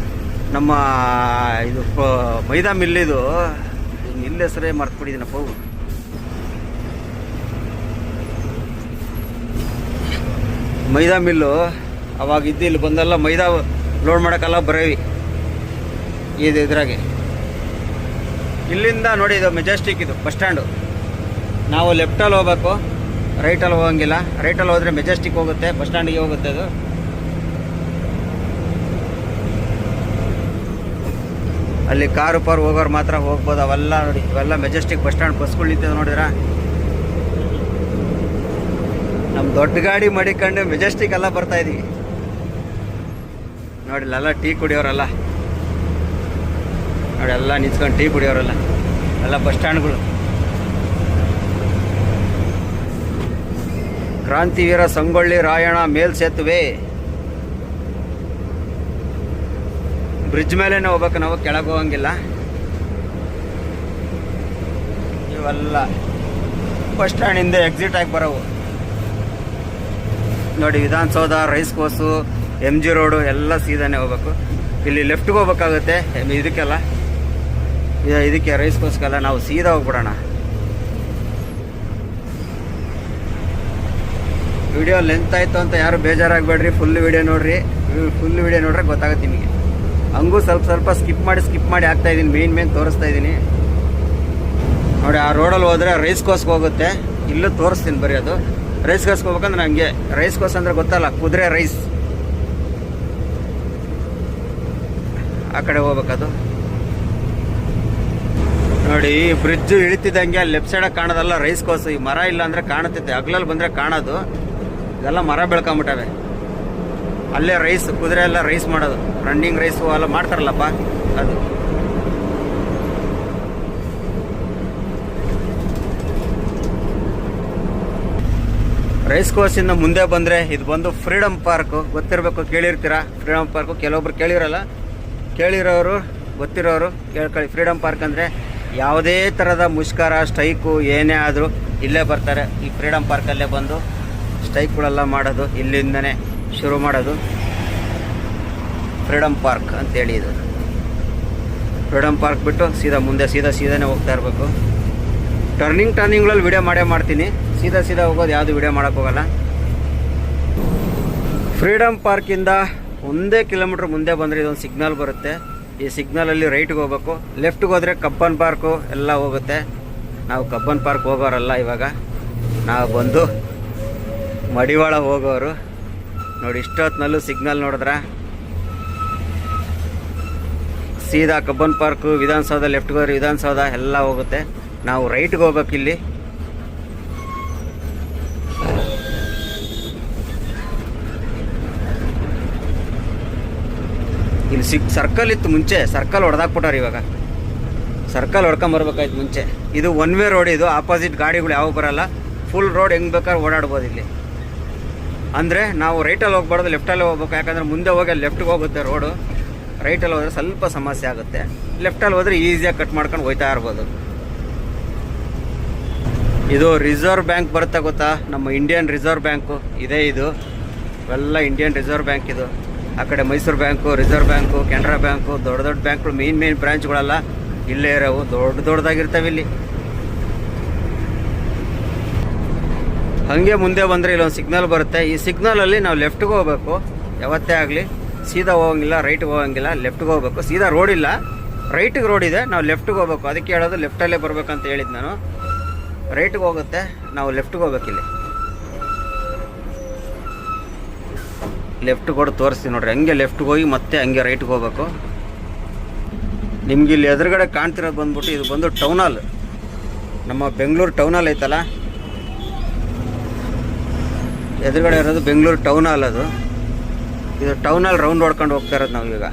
ನಮ್ಮ ಇದು ಮೈದಾ ಮಿಲ್ಲಿದು ಮಿಲ್ ಹೆಸರೇ ಮರ್ತ್ಬಿಟ್ಟಿದ್ದೀನಪ್ಪ. ಮೈದಾ ಮಿಲ್ಲು ಅವಾಗ ಇದ್ದು, ಇಲ್ಲಿ ಬಂದೆಲ್ಲ ಮೈದಾ ಲೋಡ್ ಮಾಡೋಕ್ಕೆಲ್ಲ ಬರೇವಿ ಇದು ಇದ್ರಾಗೆ. ಇಲ್ಲಿಂದ ನೋಡಿ ಇದು ಮೆಜೆಸ್ಟಿಕ್, ಇದು ಬಸ್ ಸ್ಟ್ಯಾಂಡು. ನಾವು ಲೆಫ್ಟಲ್ಲಿ ಹೋಗ್ಬೇಕು, ರೈಟಲ್ಲಿ ಹೋಗಂಗಿಲ್ಲ. ರೈಟಲ್ಲಿ ಹೋದರೆ ಮೆಜೆಸ್ಟಿಕ್ ಹೋಗುತ್ತೆ, ಬಸ್ ಸ್ಟ್ಯಾಂಡಿಗೆ ಹೋಗುತ್ತೆ ಅದು. ಅಲ್ಲಿ ಕಾರು ಪಾರು ಹೋಗೋರು ಮಾತ್ರ ಹೋಗ್ಬೋದು. ಅವೆಲ್ಲ ನೋಡಿ, ಇವೆಲ್ಲ ಮೆಜೆಸ್ಟಿಕ್ ಬಸ್ ಸ್ಟ್ಯಾಂಡ್ ಬಸ್ಗಳು ನಿಂತಿದೆ ನೋಡಿದ್ರ. ನಮ್ಮ ದೊಡ್ಡ ಗಾಡಿ ಮಡಿಕೊಂಡು ಮೆಜೆಸ್ಟಿಕ್ ಎಲ್ಲ ಬರ್ತಾ ಇದೀವಿ ನೋಡಿ. ಇಲ್ಲೆಲ್ಲ ಟೀ ಕುಡಿಯೋರಲ್ಲ ನೋಡಿ, ಎಲ್ಲ ನಿಂತ್ಕೊಂಡು ಟೀ ಕುಡಿಯೋರಲ್ಲ, ಎಲ್ಲ ಬಸ್ ಸ್ಟ್ಯಾಂಡ್ಗಳು. ಕ್ರಾಂತಿವೀರ ಸಂಗೊಳ್ಳಿ ರಾಯಣ್ಣ ಮೇಲ್ಸೇತುವೆ ಬ್ರಿಡ್ಜ್ ಮೇಲೇ ಹೋಗ್ಬೇಕು ನಾವು, ಕೆಳಗೆ ಹೋಗಂಗಿಲ್ಲ. ಇವೆಲ್ಲ ಬಸ್ ಸ್ಟ್ಯಾಂಡಿಂದ ಎಕ್ಸಿಟ್ ಆಗಿ ಬರೋವು ನೋಡಿ. Vidhana Soudha, race course, MG road ಎಲ್ಲ ಸೀದಾನೆ ಹೋಗ್ಬೇಕು. ಇಲ್ಲಿ ಲೆಫ್ಟ್ಗೆ ಹೋಗ್ಬೇಕಾಗುತ್ತೆ ಇದಕ್ಕೆಲ್ಲ, ಇದಕ್ಕೆ ರೈಸ್ ಕೋರ್ಸ್ಗೆಲ್ಲ. ನಾವು ಸೀದಾ ಹೋಗ್ಬಿಡೋಣ. ವಿಡಿಯೋ ಲೆಂತ್ ಆಯಿತು ಅಂತ ಯಾರು ಬೇಜಾರಾಗಬೇಡ್ರಿ, ಫುಲ್ ವಿಡಿಯೋ ನೋಡ್ರಿ. ಫುಲ್ ವಿಡಿಯೋ ನೋಡ್ರೆ ಗೊತ್ತಾಗುತ್ತೆ ನಿಮಗೆ. ಹಂಗೂ ಸ್ವಲ್ಪ ಸ್ಕಿಪ್ ಮಾಡಿ ಹಾಕ್ತಾ ಇದ್ದೀನಿ, ಮೇನ್ ತೋರಿಸ್ತಾ ಇದ್ದೀನಿ ನೋಡಿ. ಆ ರೋಡಲ್ಲಿ ಹೋದರೆ ರೈಸ್ ಕೋರ್ಸ್ಗೆ ಹೋಗುತ್ತೆ, ಇಲ್ಲೂ ತೋರಿಸ್ತೀನಿ ಬರೀ. ಅದು ರೈಸ್ ಕೋರ್ಸ್ಗೆ ಹೋಗ್ಬೇಕಂದ್ರೆ ನನಗೆ ರೈಸ್ ಕೋರ್ಸ್ ಅಂದರೆ ಗೊತ್ತಲ್ಲ, ಕುದುರೆ ರೈಸ್, ಆ ಕಡೆ ಹೋಗ್ಬೇಕದು ನೋಡಿ. ಬ್ರಿಡ್ಜ್ ಇಳಿತಿದ್ದಂಗೆ ಲೆಫ್ಟ್ ಸೈಡಾಗಿ ಕಾಣೋದಲ್ಲ ರೈಸ್ ಕೋರ್ಸ್. ಈ ಮರ ಇಲ್ಲ ಅಂದರೆ ಕಾಣುತ್ತೆ, ಹಗ್ಲಲ್ಲಿ ಬಂದರೆ ಕಾಣೋದು. ಇದೆಲ್ಲ ಮರ ಬೆಳ್ಕೊಂಬಿಟ್ಟವೆ. ಅಲ್ಲೇ ರೈಸ್, ಕುದುರೆ ಎಲ್ಲ ರೈಸ್ ಮಾಡೋದು, ರನ್ನಿಂಗ್ ರೈಸು ಎಲ್ಲ ಮಾಡ್ತಾರಲ್ಲಪ್ಪ ಅದು. ರೈಸ್ ಕೋರ್ಸಿಂದ ಮುಂದೆ ಬಂದರೆ ಇದು ಬಂದು ಫ್ರೀಡಮ್ ಪಾರ್ಕು. ಗೊತ್ತಿರಬೇಕು, ಕೇಳಿರ್ತೀರಾ ಫ್ರೀಡಮ್ ಪಾರ್ಕು. ಕೆಲವೊಬ್ರು ಕೇಳಿರಲ್ಲ, ಕೇಳಿರೋರು ಗೊತ್ತಿರೋರು ಕೇಳ್ಕೊಳ್ಳಿ. ಫ್ರೀಡಮ್ ಪಾರ್ಕ್ ಅಂದರೆ ಯಾವುದೇ ಥರದ ಮುಷ್ಕರ, ಸ್ಟ್ರೈಕು ಏನೇ ಆದರೂ ಇಲ್ಲೇ ಬರ್ತಾರೆ. ಈ ಫ್ರೀಡಮ್ ಪಾರ್ಕಲ್ಲೇ ಬಂದು ಸ್ಟ್ರೈಕ್ಗಳೆಲ್ಲ ಮಾಡೋದು, ಇಲ್ಲಿಂದನೇ ಶುರು ಮಾಡೋದು. ಫ್ರೀಡಮ್ ಪಾರ್ಕ್ ಅಂತೇಳಿ ಇದು. ಫ್ರೀಡಮ್ ಪಾರ್ಕ್ ಬಿಟ್ಟು ಸೀದಾ ಮುಂದೆ ಸೀದಾನೇ ಹೋಗ್ತಾ ಇರಬೇಕು. ಟರ್ನಿಂಗ್ಗಳಲ್ಲಿ ವಿಡಿಯೋ ಮಾಡ್ತೀನಿ. ಸೀದಾ ಹೋಗೋದು ಯಾವುದು ವಿಡಿಯೋ ಮಾಡೋಕ್ಕೆ ಹೋಗಲ್ಲ. ಫ್ರೀಡಮ್ ಪಾರ್ಕಿಂದ 1 ಕಿಲೋಮೀಟ್ರ್ ಮುಂದೆ ಬಂದರೆ ಇದೊಂದು ಸಿಗ್ನಲ್ ಬರುತ್ತೆ. ಈ ಸಿಗ್ನಲಲ್ಲಿ ರೈಟ್ಗೆ ಹೋಗ್ಬೇಕು. ಲೆಫ್ಟ್ಗೆ ಹೋದರೆ ಕಬ್ಬನ್ ಪಾರ್ಕು ಎಲ್ಲ ಹೋಗುತ್ತೆ. ನಾವು ಕಬ್ಬನ್ ಪಾರ್ಕ್ ಹೋಗೋರಲ್ಲ ಇವಾಗ, ನಾವು ಬಂದು ಮಡಿವಾಳ ಹೋಗೋರು ನೋಡಿ. ಇಷ್ಟೊತ್ತಿನಲ್ಲೂ ಸಿಗ್ನಲ್ ನೋಡಿದ್ರ ಸೀದಾ ಕಬ್ಬನ್ ಪಾರ್ಕು, ವಿಧಾನಸೌಧ ಲೆಫ್ಟ್ಗೆ ಹೋದ್ರೆ ವಿಧಾನಸೌಧ ಎಲ್ಲ ಹೋಗುತ್ತೆ. ನಾವು ರೈಟ್ಗೆ ಹೋಗ್ಬೇಕು. ಇಲ್ಲಿ ಸರ್ಕಲ್ ಇತ್ತು ಮುಂಚೆ, ಸರ್ಕಲ್ ಹೊಡೆದಾಕ್ಬಿಟ್ಟಾರೆ ಇವಾಗ. ಸರ್ಕಲ್ ಹೊಡ್ಕೊಂಬರ್ಬೇಕಾಯ್ತು ಮುಂಚೆ. ಇದು 1 ವೇ ರೋಡ್, ಇದು ಆಪೋಸಿಟ್ ಗಾಡಿಗಳು ಯಾವ ಬರಲ್ಲ. ಫುಲ್ ರೋಡ್ ಹೆಂಗೆ ಬೇಕಾದ್ರೆ ಓಡಾಡ್ಬೋದು ಇಲ್ಲಿ. ಅಂದರೆ ನಾವು ರೈಟಲ್ಲಿ ಹೋಗ್ಬಾರ್ದು, ಲೆಫ್ಟಲ್ಲಿ ಹೋಗ್ಬೇಕು. ಯಾಕಂದರೆ ಮುಂದೆ ಹೋಗಿ ಲೆಫ್ಟ್ಗೆ ಹೋಗುತ್ತೆ ರೋಡು. ರೈಟಲ್ಲಿ ಹೋದರೆ ಸ್ವಲ್ಪ ಸಮಸ್ಯೆ ಆಗುತ್ತೆ. ಲೆಫ್ಟಲ್ಲಿ ಹೋದರೆ ಈಸಿಯಾಗಿ ಕಟ್ ಮಾಡ್ಕೊಂಡು ಹೋಗ್ತಾ ಇರ್ಬೋದು. ಇದು ರಿಸರ್ವ್ ಬ್ಯಾಂಕ್ ಬರುತ್ತೆ ಗೊತ್ತಾ, ನಮ್ಮ ಇಂಡಿಯನ್ ರಿಸರ್ವ್ ಬ್ಯಾಂಕು ಇದೆ ಇದು. ಇವೆಲ್ಲ ಇಂಡಿಯನ್ ರಿಸರ್ವ್ ಬ್ಯಾಂಕ್ ಇದು. ಆ ಕಡೆ Mysuru bank, reserve bank, Canara bank, ದೊಡ್ಡ ದೊಡ್ಡ ಬ್ಯಾಂಕ್ಗಳು, ಮೇನ್ ಬ್ರಾಂಚ್ಗಳೆಲ್ಲ ಇಲ್ಲೇ ಇರೋವು, ದೊಡ್ಡದಾಗಿರ್ತವೆ ಇಲ್ಲಿ. ಹಾಗೆ ಮುಂದೆ ಬಂದರೆ ಇಲ್ಲೊಂದು ಸಿಗ್ನಲ್ ಬರುತ್ತೆ. ಈ ಸಿಗ್ನಲಲ್ಲಿ ನಾವು ಲೆಫ್ಟ್ಗೆ ಹೋಗ್ಬೇಕು. ಯಾವತ್ತೇ ಆಗಲಿ ಸೀದಾ ಹೋಗಂಗಿಲ್ಲ, ರೈಟ್ಗೆ ಹೋಗಂಗಿಲ್ಲ, ಲೆಫ್ಟ್ಗೆ ಹೋಗ್ಬೇಕು. ಸೀದಾ ರೋಡ್ ಇಲ್ಲ, ರೈಟಿಗೆ ರೋಡ್ ಇದೆ, ನಾವು ಲೆಫ್ಟ್ಗೆ ಹೋಗ್ಬೇಕು. ಅದಕ್ಕೆ ಹೇಳೋದು ಲೆಫ್ಟಲ್ಲೇ ಬರ್ಬೇಕಂತ ಹೇಳಿದ್ದು ನಾನು. ರೈಟ್ಗೆ ಹೋಗುತ್ತೆ, ನಾವು ಲೆಫ್ಟ್ಗೆ ಹೋಗ್ಬೇಕಿಲ್ಲಿ. ಲೆಫ್ಟ್ಗೆ ಹೊಡೆದು ತೋರಿಸ್ತೀನಿ ನೋಡ್ರಿ. ಹಂಗೆ ಲೆಫ್ಟ್ಗೆ ಹೋಗಿ ಮತ್ತೆ ಹಂಗೆ ರೈಟ್ಗೆ ಹೋಗ್ಬೇಕು. ನಿಮ್ಗೆ ಇಲ್ಲಿ ಎದುರುಗಡೆ ಕಾಣ್ತಿರೋದು ಬಂದ್ಬಿಟ್ಟು ಇದು ಬಂದು ಟೌನ್ ಹಾಲ್. ನಮ್ಮ ಬೆಂಗಳೂರು ಟೌನ್ ಹಾಲ್ ಐತಲ್ಲ, ಎದುರುಗಡೆ ಇರೋದು ಬೆಂಗಳೂರು ಟೌನ್ ಹಾಲ್. ಅದು ಇದು ಟೌನ್ ಹಾಲ್ ರೌಂಡ್ ಹೊಡ್ಕೊಂಡು ಹೋಗ್ತಾ ಇರೋದು ನಾವೀಗ.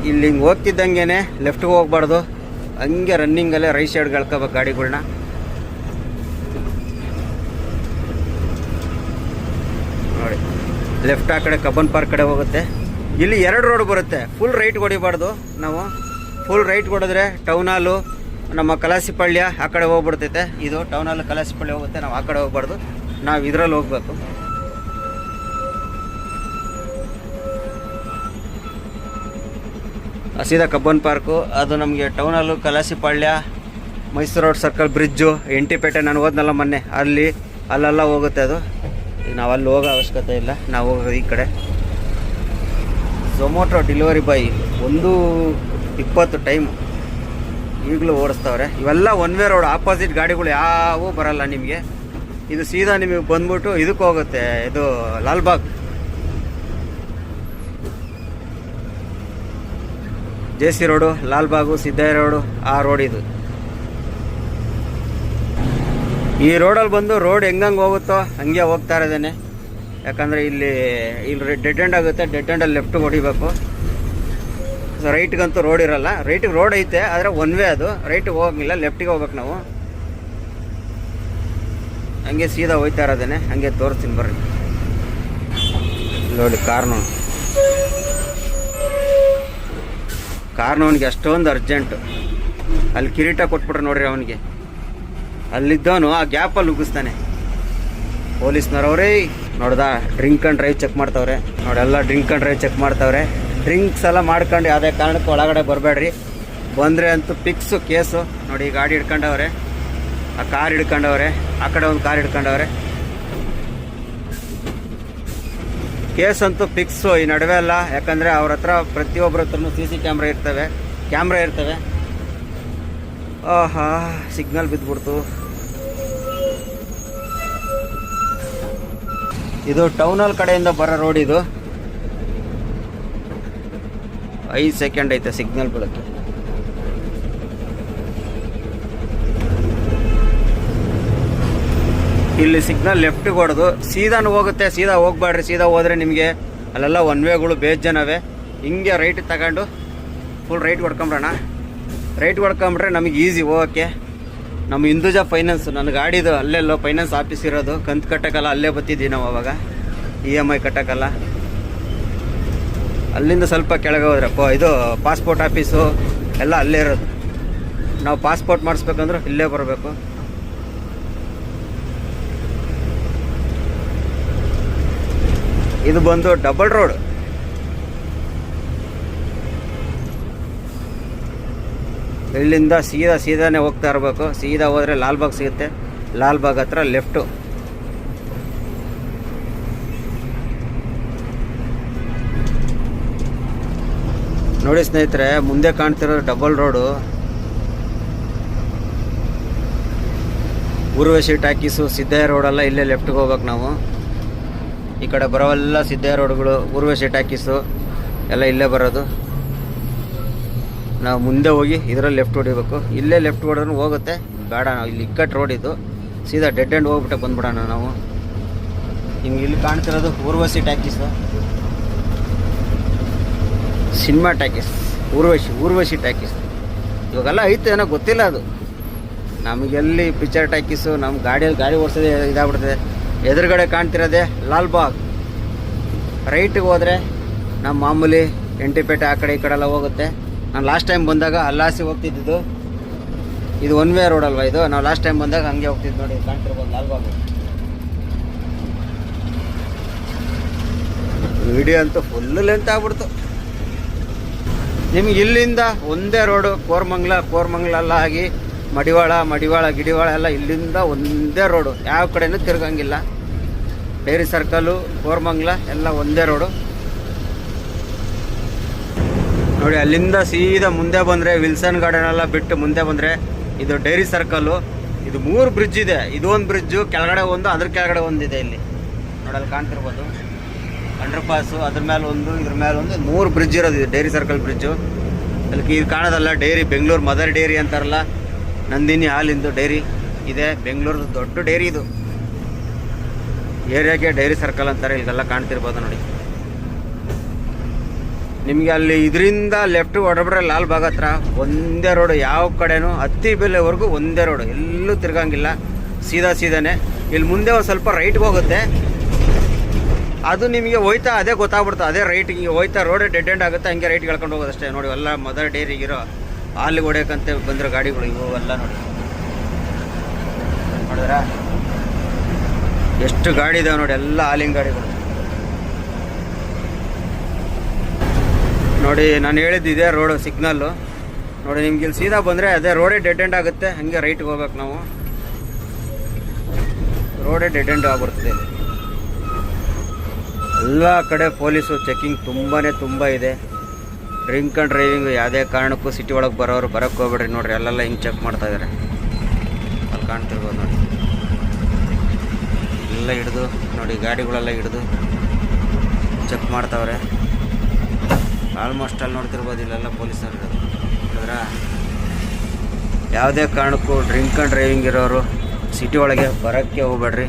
ಇಲ್ಲಿ ಹಿಂಗೆ ಹೋಗ್ತಿದ್ದಂಗೆ ಲೆಫ್ಟ್ಗೆ ಹೋಗ್ಬಾರ್ದು, ಹಂಗೆ ರನ್ನಿಂಗಲ್ಲೇ ರೈಟ್ ಸೈಡ್ಗೆ ಎಳ್ಕೋಬೇಕು ಗಾಡಿಗಳ್ನ. ನೋಡಿ ಲೆಫ್ಟ್ ಆ ಕಡೆ ಕಬ್ಬನ್ ಪಾರ್ಕ್ ಕಡೆ ಹೋಗುತ್ತೆ. ಇಲ್ಲಿ 2 ರೋಡ್ ಬರುತ್ತೆ. ಫುಲ್ ರೈಟ್ ಹೊಡಿಬಾರ್ದು ನಾವು. ಫುಲ್ ರೈಟ್ ಹೊಡೆದ್ರೆ ಟೌನ್ ಹಾಲು, ನಮ್ಮ ಕಲಾಸಿಪಳ್ಯ ಆ ಕಡೆ ಹೋಗ್ಬಿಡ್ತೈತೆ. ಇದು ಟೌನ್ ಹಾಲ್ ಕಲಾಸಿಪಳ್ಯ ಹೋಗುತ್ತೆ, ನಾವು ಆ ಕಡೆ ಹೋಗ್ಬಾರ್ದು, ನಾವು ಇದರಲ್ಲಿ ಹೋಗ್ಬೇಕು. ಸೀದಾ ಕಬ್ಬನ್ ಪಾರ್ಕು, ಅದು ನಮಗೆ town hall, Kalasipalya, Mysore road circle, bridge, ಎಂಟಿಪೇಟೆ ನಾನು ಹೋದ್ನಲ್ಲ ಮೊನ್ನೆ, ಅಲ್ಲೆಲ್ಲ ಹೋಗುತ್ತೆ ಅದು. ಈಗ ನಾವು ಅಲ್ಲಿ ಹೋಗೋ ಅವಶ್ಯಕತೆ ಇಲ್ಲ, ನಾವು ಹೋಗೋದು ಈ ಕಡೆ. ಝೊಮೊಟೊ ಡೆಲಿವರಿ ಬಾಯ್ 1:20 ಟೈಮು, ಈಗಲೂ ಓಡಿಸ್ತವ್ರೆ. ಇವೆಲ್ಲ ಒನ್ ವೇ ರೋಡ್, ಆಪೋಸಿಟ್ ಗಾಡಿಗಳು ಯಾವೂ ಬರಲ್ಲ ನಿಮಗೆ. ಇದು ಸೀದಾ ನಿಮಗೆ ಬಂದ್ಬಿಟ್ಟು ಇದಕ್ಕೆ ಹೋಗುತ್ತೆ, ಇದು Lalbagh, JC road, Lalbagh, Siddaiah road, ಆ ರೋಡ್ ಇದು. ಈ ರೋಡಲ್ಲಿ ಬಂದು ರೋಡ್ ಹೆಂಗಂಗೆ ಹೋಗುತ್ತೋ ಹಂಗೆ ಹೋಗ್ತಾ ಇರೋದೇನೆ. ಯಾಕಂದರೆ ಇಲ್ಲಿ ಡೆಡ್ ಎಂಡ್ ಆಗುತ್ತೆ, ಡೆಡ್ ಎಂಡಲ್ಲಿ ಲೆಫ್ಟಿಗೆ ಹೊಡಿಬೇಕು. ಸೊ ರೈಟ್ಗಂತೂ ರೋಡ್ ಇರಲ್ಲ. ರೈಟಿಗೆ ರೋಡ್ ಐತೆ, ಆದರೆ ಒನ್ ವೇ ಅದು. ರೈಟಿಗೆ ಹೋಗಂಗಿಲ್ಲ, ಲೆಫ್ಟಿಗೆ ಹೋಗ್ಬೇಕು ನಾವು. ಹಂಗೆ ಸೀದಾ ಹೋಗ್ತಾ ಇರೋದೇನೆ. ಹಂಗೆ ತೋರಿಸ್ತೀನಿ ಬರ್ರಿ. ನೋಡಿ ಕಾರ್ನವನಿಗೆ ಅಷ್ಟೊಂದು ಅರ್ಜೆಂಟು. ಅಲ್ಲಿ ಕಿರೀಟ ಕೊಟ್ಬಿಟ್ರೆ ನೋಡ್ರಿ ಅವನಿಗೆ. ಅಲ್ಲಿದ್ದವನು ಆ ಗ್ಯಾಪಲ್ಲಿ ಉಗಿಸ್ತಾನೆ. ಪೊಲೀಸ್ನವ್ರವ್ರೇ ನೋಡ್ದಾ, ಡ್ರಿಂಕ್ ಆ್ಯಂಡ್ ಡ್ರೈವ್ ಚೆಕ್ ಮಾಡ್ತವ್ರೆ. ನೋಡೆಲ್ಲ ಡ್ರಿಂಕ್ ಆ್ಯಂಡ್ ಡ್ರೈವ್ ಚೆಕ್ ಮಾಡ್ತವ್ರೆ. ಡ್ರಿಂಕ್ಸ್ ಎಲ್ಲ ಮಾಡ್ಕೊಂಡು ಯಾವುದೇ ಕಾರಣಕ್ಕೂ ಒಳಗಡೆ ಬರಬೇಡ್ರಿ. ಬಂದರೆ ಅಂತೂ ಫಿಕ್ಸು ಕೇಸು. ನೋಡಿ ಗಾಡಿ ಹಿಡ್ಕೊಂಡವ್ರೆ, ಆ ಕಾರ್ ಹಿಡ್ಕೊಂಡವ್ರೆ, ಆ ಕಡೆ ಒಂದು ಕಾರ್ ಹಿಡ್ಕೊಂಡವ್ರೆ. ಕೇಸ್ ಅಂತೂ ಫಿಕ್ಸು ಈ ನಡುವೆ ಅಲ್ಲ. ಯಾಕಂದರೆ ಅವ್ರ ಹತ್ರ ಪ್ರತಿಯೊಬ್ಬರ ಹತ್ರನೂ CC ಕ್ಯಾಮ್ರಾ ಇರ್ತವೆ. ಆಹಾ, ಸಿಗ್ನಲ್ ಬಿದ್ದುಬಿಡ್ತು. ಇದು ಟೌನ್ ಹಾಲ್ ಕಡೆಯಿಂದ ಬರೋ ರೋಡ್ ಇದು. 5 ಸೆಕೆಂಡ್ ಐತೆ ಸಿಗ್ನಲ್ ಬಿಡೋಕ್ಕೆ. ಇಲ್ಲಿ ಸಿಗ್ನಲ್ ಲೆಫ್ಟಿಗೆ ಹೊಡೆದು ಸೀದಾನು ಹೋಗುತ್ತೆ. ಸೀದಾ ಹೋಗ್ಬೇಡ್ರಿ, ಸೀದಾ ಹೋದರೆ ನಿಮಗೆ ಅಲ್ಲೆಲ್ಲ ಒನ್ ವೇಗಳು ಬೇಜನವೇ. ಹಿಂಗೆ ರೈಟ್ ತಗೊಂಡು ಫುಲ್ ರೈಟ್ ಹೊಡ್ಕೊಂಬಿಡೋಣ. ರೈಟ್ ಹೊಡ್ಕೊಂಬಿಟ್ರೆ ನಮಗೆ ಈಸಿ ಹೋಗೋಕ್ಕೆ. ನಮ್ಮ ಹಿಂದೂಜಾ ಫೈನಾನ್ಸ್, ನನ್ನ ಗಾಡಿದು ಅಲ್ಲೆಲ್ಲೋ ಫೈನಾನ್ಸ್ ಆಫೀಸ್ ಇರೋದು. ಕಂತು ಕಟ್ಟೋಕ್ಕಲ್ಲ ಅಲ್ಲೇ ಬತ್ತಿದ್ವಿ ನಾವು ಅವಾಗ, EMI ಕಟ್ಟೋಕ್ಕಲ್ಲ. ಅಲ್ಲಿಂದ ಸ್ವಲ್ಪ ಕೆಳಗೆ ಹೋದ್ರೆ ಇದು ಪಾಸ್ಪೋರ್ಟ್ ಆಫೀಸು ಎಲ್ಲ ಅಲ್ಲೇ ಇರೋದು. ನಾವು ಪಾಸ್ಪೋರ್ಟ್ ಮಾಡಿಸ್ಬೇಕಂದ್ರೆ ಇಲ್ಲೇ ಬರಬೇಕು. ಇದು ಬಂದು ಡಬಲ್ ರೋಡ್. ಇಲ್ಲಿಂದ ಸೀದಾನೇ ಹೋಗ್ತಾ ಇರಬೇಕು. ಸೀದಾ ಹೋದರೆ ಲಾಲ್ಬಾಗ್ ಸಿಗುತ್ತೆ. ಲಾಲ್ಬಾಗ್ ಹತ್ರ ಲೆಫ್ಟು. ನೋಡಿ ಸ್ನೇಹಿತರೆ, ಮುಂದೆ ಕಾಣ್ತಿರೋದು double road. Urvashi talkies, Siddaiah ರೋಡೆಲ್ಲ ಇಲ್ಲೇ ಲೆಫ್ಟ್ಗೆ ಹೋಗ್ಬೇಕು ನಾವು. ಈ ಕಡೆ ಬರೋವೆಲ್ಲ ಸಿದ್ದಯ್ಯ ರೋಡ್ಗಳು, ಊರ್ವಶಿ ಟಾಕೀಸು ಎಲ್ಲ ಇಲ್ಲೇ ಬರೋದು. ನಾವು ಮುಂದೆ ಹೋಗಿ ಇದರಲ್ಲಿ ಲೆಫ್ಟ್ ಹೊಡಿಬೇಕು. ಇಲ್ಲೇ ಲೆಫ್ಟ್ ಹೊಡೆದ್ರೂ ಹೋಗುತ್ತೆ. ಬೇಡ, ನಾವು ಇಲ್ಲಿ ಇಕ್ಕಟ್ಟು ರೋಡ್ ಇದು. ಸೀದಾ ಡೆಡ್ ಎಂಡ್ ಹೋಗ್ಬಿಟ್ಟೆ ಬಂದ್ಬಿಡೋಣ ನಾವು. ಹಿಂಗೆ ಇಲ್ಲಿ ಕಾಣ್ತಿರೋದು Urvashi talkies, cinema talkies, Urvashi talkies. ಇವಾಗೆಲ್ಲ ಐತೆ ಏನೋ ಗೊತ್ತಿಲ್ಲ ಅದು ನಮಗೆಲ್ಲಿ. ಪಿಕ್ಚರ್ ಟಾಕೀಸು ನಮ್ಮ ಗಾಡಿ ಓಡಿಸೋದೇ ಇದಾಗ್ಬಿಡ್ತದೆ. ಎದುರುಗಡೆ ಕಾಣ್ತಿರೋದೆ ಲಾಲ್ಬಾಗ್. ರೈಟಿಗೆ ಹೋದರೆ ನಮ್ಮ ಮಾಮೂಲಿ ಎಂಟಿಪೇಟೆ ಆ ಕಡೆ ಈ ಕಡೆ ಎಲ್ಲ ಹೋಗುತ್ತೆ. ನಾನು ಲಾಸ್ಟ್ ಟೈಮ್ ಬಂದಾಗ ಅಲ್ಲಾಸಿ ಹೋಗ್ತಿದ್ದು. ಇದು ಒನ್ ವೇ ರೋಡ್ ಅಲ್ವಾ ಇದು? ನಾವು ಲಾಸ್ಟ್ ಟೈಮ್ ಬಂದಾಗ ಹಂಗೆ ಹೋಗ್ತಿದ್ದು ನೋಡಿ, ಕಾಣ್ತಿರ್ಬೋದು ಲಾಲ್ಬಾಗ್. ವಿಡಿಯೋ ಅಂತೂ ಫುಲ್ಲು ಲೆಂತ್ ಆಗ್ಬಿಡ್ತು. ನಿಮ್ಗೆ ಇಲ್ಲಿಂದ ಒಂದೇ ರೋಡು, ಕೋರ್ಮಂಗ್ಲ ಆಗಿ ಮಡಿವಾಳ ಗಿಡಿವಾಳ ಎಲ್ಲ ಇಲ್ಲಿಂದ ಒಂದೇ ರೋಡು, ಯಾವ ಕಡೆನೂ ತಿರ್ಗಂಗಿಲ್ಲ. ಡೈರಿ ಸರ್ಕಲು, ಕೋರ್ಮಂಗ್ಲ ಎಲ್ಲ ಒಂದೇ ರೋಡು ನೋಡಿ. ಅಲ್ಲಿಂದ ಸೀದಾ ಮುಂದೆ ಬಂದರೆ ವಿಲ್ಸನ್ ಗಾರ್ಡನ್ ಎಲ್ಲ ಬಿಟ್ಟು ಮುಂದೆ ಬಂದರೆ ಇದು ಡೈರಿ ಸರ್ಕಲ್ಲು. ಇದು 3 ಬ್ರಿಡ್ಜ್ ಇದೆ. ಇದು ಒಂದು ಬ್ರಿಡ್ಜು, ಕೆಳಗಡೆ ಒಂದು, ಅದ್ರ ಕೆಳಗಡೆ ಒಂದಿದೆ ಇಲ್ಲಿ ನೋಡಲ್ಲಿ ಕಾಣ್ತಿರ್ಬೋದು. ಅಂಡರ್ ಪಾಸು, ಅದ್ರ ಮೇಲೆ ಒಂದು, ಇದ್ರ ಮೇಲೆ ಒಂದು, 3 ಬ್ರಿಡ್ಜ್ ಇರೋದು ಇದು ಡೈರಿ ಸರ್ಕಲ್ ಬ್ರಿಡ್ಜು. ಅಲ್ಲಿ ಇದು ಕಾಣೋದಲ್ಲ ಡೈರಿ, ಬೆಂಗಳೂರು ಮದರ್ ಡೈರಿ ಅಂತಾರಲ್ಲ, ನಂದಿನಿ ಹಾಲಿಂದು ಡೈರಿ ಇದೆ. ಬೆಂಗಳೂರದು ದೊಡ್ಡ ಡೈರಿ ಇದು. ಏರಿಯಾಗೆ ಡೈರಿ ಸರ್ಕಲ್ ಅಂತಾರೆ. ಇಲ್ಲೆಲ್ಲ ಕಾಣ್ತಿರ್ಬೋದು ನೋಡಿ. ನಿಮಗೆ ಅಲ್ಲಿ ಇದರಿಂದ ಲೆಫ್ಟ್ ಹೊರಬಿಟ್ರೆ ಲಾಲ್ಬಾಗ್ ಹತ್ರ ಒಂದೇ ರೋಡು, ಯಾವ ಕಡೆನೂ ಅತ್ತಿಬೆಲೆವರೆಗೂ ಒಂದೇ ರೋಡು, ಎಲ್ಲೂ ತಿರ್ಗಂಗಿಲ್ಲ, ಸೀದಾನೇ. ಇಲ್ಲಿ ಮುಂದೆ ಒಂದು ಸ್ವಲ್ಪ ರೈಟ್ಗೆ ಹೋಗುತ್ತೆ, ಅದು ನಿಮಗೆ ಹೋಯ್ತಾ ಅದೇ ಗೊತ್ತಾಗ್ಬಿಡ್ತು, ಅದೇ ರೈಟ್ ಹಿಂಗೆ ಹೋಯ್ತಾ ರೋಡೇ ಡೆಡ್ ಎಂಡ್ ಆಗುತ್ತೆ, ಹಂಗೆ ರೈಟ್ಗೆ ಹೇಳ್ಕೊಂಡು ಹೋಗೋದಷ್ಟೇ ನೋಡಿ. ಎಲ್ಲ ಮದರ್ ಡೈರಿಗಿರೋ ಹಾಲಿಗೆ ಹೊಡೆಯೋಕ್ಕಂತ ಬಂದಿರೋ ಗಾಡಿಗಳು ಇವು ಎಲ್ಲ ನೋಡಿ. ನೋಡಿದ್ರಾ ಎಷ್ಟು ಗಾಡಿ ಇದಾವೆ ನೋಡಿ, ಎಲ್ಲ ಹಾಲಿನ ಗಾಡಿಗಳು ನೋಡಿ. ನಾನು ಹೇಳಿದ್ದು ಇದೇ ರೋಡು ಸಿಗ್ನಲ್ಲು ನೋಡಿ. ನಿಮ್ಗೆ ಇಲ್ಲಿ ಸೀದಾ ಬಂದರೆ ಅದೇ ರೋಡೇ ಡೆಡ್ ಎಂಡ್ ಆಗುತ್ತೆ, ಹಾಗೆ ರೈಟ್ಗೆ ಹೋಗ್ಬೇಕು ನಾವು. ರೋಡೇ ಡೆಡ್ ಎಂಡ್ ಆಗ್ಬಿಡ್ತದೆ. ಎಲ್ಲ ಕಡೆ ಪೊಲೀಸು ಚೆಕಿಂಗ್ ತುಂಬ ಇದೆ. ಡ್ರಿಂಕ್ ಆ್ಯಂಡ್ ಡ್ರೈವಿಂಗು ಯಾವುದೇ ಕಾರಣಕ್ಕೂ ಸಿಟಿ ಒಳಗೆ ಬರೋರು ಬರೋಕ್ಕೆ ಹೋಗ್ಬೇಡ್ರಿ ನೋಡಿರಿ. ಅಲ್ಲೆಲ್ಲ ಹಿಂಗೆ ಚೆಕ್ ಮಾಡ್ತಾಯಿದ್ದಾರೆ, ಅಲ್ಲಿ ಕಾಣ್ತಿರ್ಬೋದು ನೋಡಿ. ಎಲ್ಲ ಹಿಡಿದು ನೋಡಿ, ಗಾಡಿಗಳೆಲ್ಲ ಹಿಡಿದು ಚೆಕ್ ಮಾಡ್ತಾವ್ರೆ. ಆಲ್ಮೋಸ್ಟ್ ಅಲ್ಲಿ ನೋಡ್ತಿರ್ಬೋದು, ಇಲ್ಲೆಲ್ಲ ಪೊಲೀಸರು ಇರೋದು ನೋಡಿದ್ರ. ಯಾವುದೇ ಕಾರಣಕ್ಕೂ ಡ್ರಿಂಕ್ ಆ್ಯಂಡ್ ಡ್ರೈವಿಂಗ್ ಇರೋರು ಸಿಟಿ ಒಳಗೆ ಬರೋಕ್ಕೆ ಹೋಗ್ಬೇಡ್ರಿ.